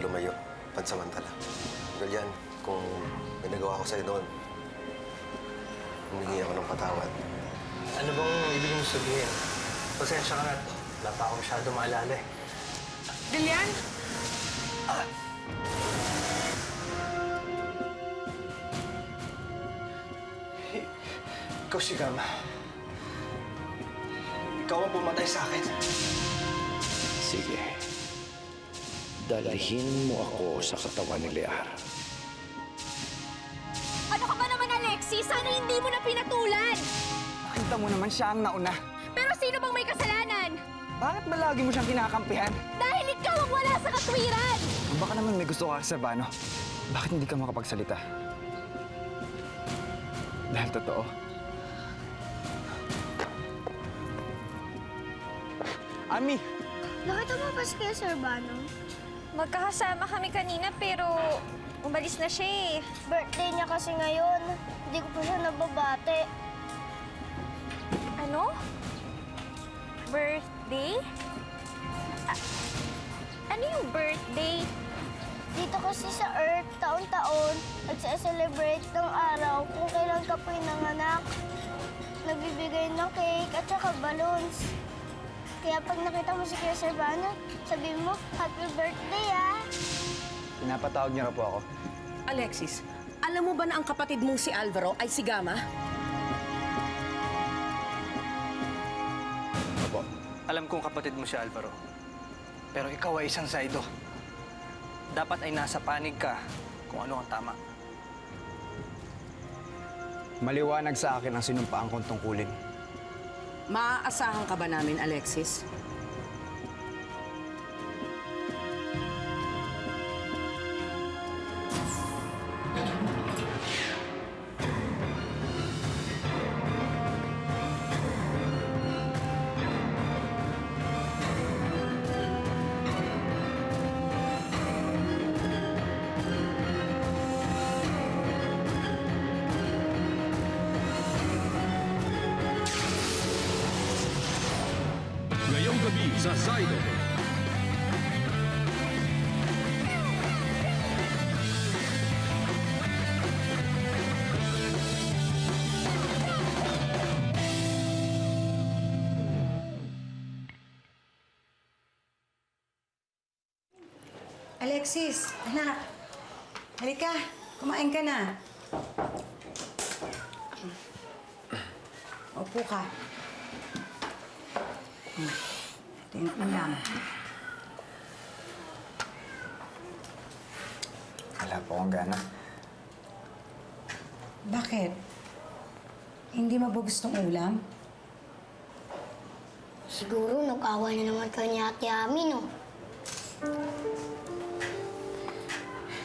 lumayo, pansamantala. Ganyan, kung may nagawa ko sa'yo noon, humingi ako ng patawad. Ano bang ibig mong sabihin? Pasensya ka na. Wala pa ako masyado maalala eh. Dilian? Ikaw si Gama. Ikaw ang pumatay sa akin. Sige. Dalhin mo ako sa katawan ni Lear. Ano ka ba naman, Alexis? Sana hindi mo na pinatulan! Nakita mo naman siya ang nauna. Pero sino bang may kasalanan? Bakit ba lagi mo siyang kinakampihan? Dahil ikaw ang wala sa katwiran! Baka naman may gusto ka sa Bano. Bakit hindi ka makapagsalita? Dahil totoo. Ami! Nakita mo ba si Kuya Servano? Magkakasama kami kanina pero umalis na siya eh. Birthday niya kasi ngayon. Hindi ko pa siya nababate. Ano? Birthday? Ano yung birthday? Dito kasi sa Earth, taon-taon, nagse-celebrate ng araw kung kailan ka pinanganak. Nagbibigay ng cake at saka balloons. Kaya pag nakita mo si Kuya Servano, sabihin mo, Happy Birthday, ah! Pinapatawag niyo na po ako. Alexis, alam mo ba na ang kapatid mong si Alvaro ay si Gama? Opo. Alam kong kapatid mo si Alvaro. Pero ikaw ay isang saido. Dapat ay nasa panig ka kung ano ang tama. Maliwanag sa akin ang sinumpaan kong tungkulin. Maaasahan ka ba namin, Alexis? Ngayong gabi sa Zydo. Alexis, anak. Halika, kumain ka na. Upo ka. Ito yung ulam. Wala po akong gana. Bakit? Hindi mo ba gustong ulam? Siguro nag-away na naman kayo ni Ate Ami, no?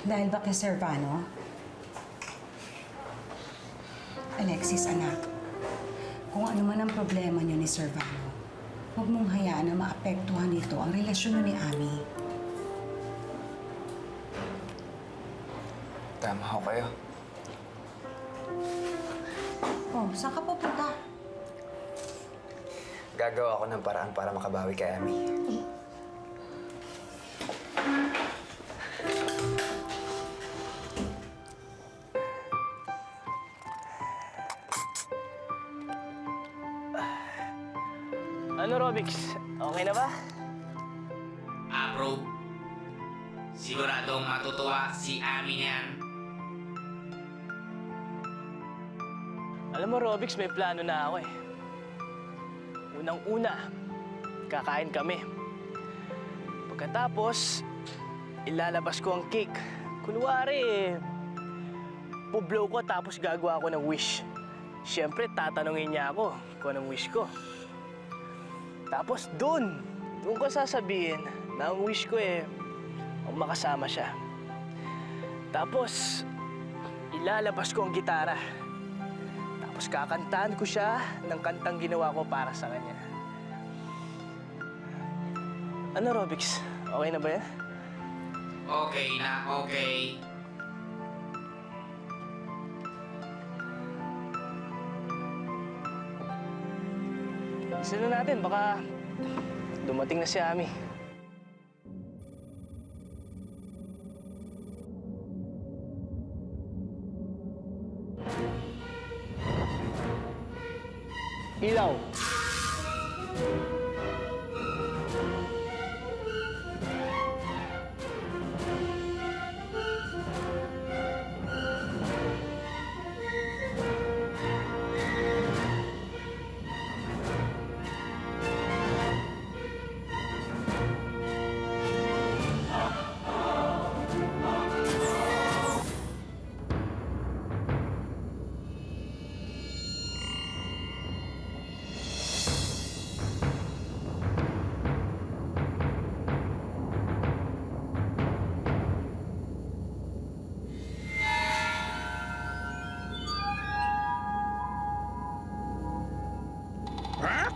Dahil ba kay Servano? Alexis, anak. Kung ano man ang problema niyo ni Servano, huwag mong hayaan na maapektuhan nito ang relasyon niyo ni Ami. Tama ho kayo. Oh, saan ka pupunta? Gagawa ako ng paraan para makabawi kay Ami. Ano, Robix? Okay na ba? Approve. Siguradong matutuwa si Ami niyan. Alam mo, Robix, may plano na ako eh. Unang-una, kakain kami. Pagkatapos, ilalabas ko ang cake. Kunwari, publow ko tapos gagawa ako ng wish. Siyempre, tatanungin niya ako kung anong wish ko. Tapos doon ko sasabihin na ang wish ko ang makasama siya. Tapos, ilalabas ko ang gitara. Tapos kakantahan ko siya ng kantang ginawa ko para sa kanya. Ano, Robix? Okay na ba yan? Okay na, okay. Isa na natin, baka dumating na si Ami. Ilaw. Ha?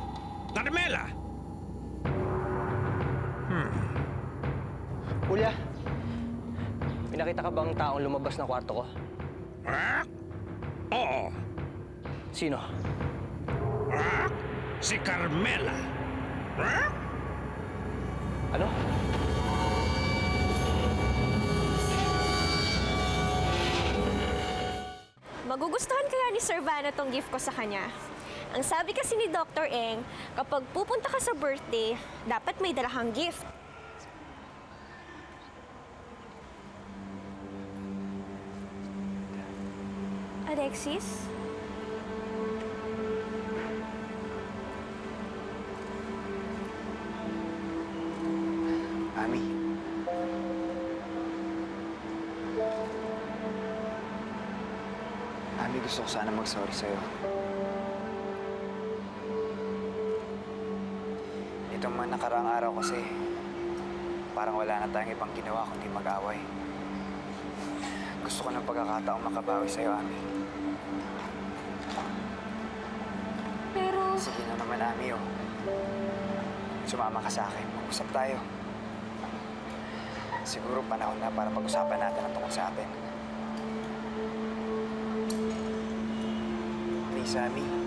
Carmela! Kuya, may nakita ka bang taong lumabas ng kwarto ko? Ha? Oo. Sino? Ha? Si Carmela. Ha? Ano? Magugustuhan kaya ni Sir Vano tong gift ko sa kanya? Ang sabi kasi ni Dr. Eng, kapag pupunta ka sa birthday, dapat may dala kang gift. Alexis? Ami. Ami, gusto ko sana mag-sorry sa'yo. Itong mga nakaraang araw kasi, parang wala na tayong ibang ginawa kundi mag-away. Gusto ko ng pagkakataong makabawi sa'yo, Ami. Pero... Sige na naman, Ami, oh. Sumama ka sa akin. Mag-usap tayo. Siguro panahon na para pag-usapan natin ang tungkol sa atin. Please, Ami.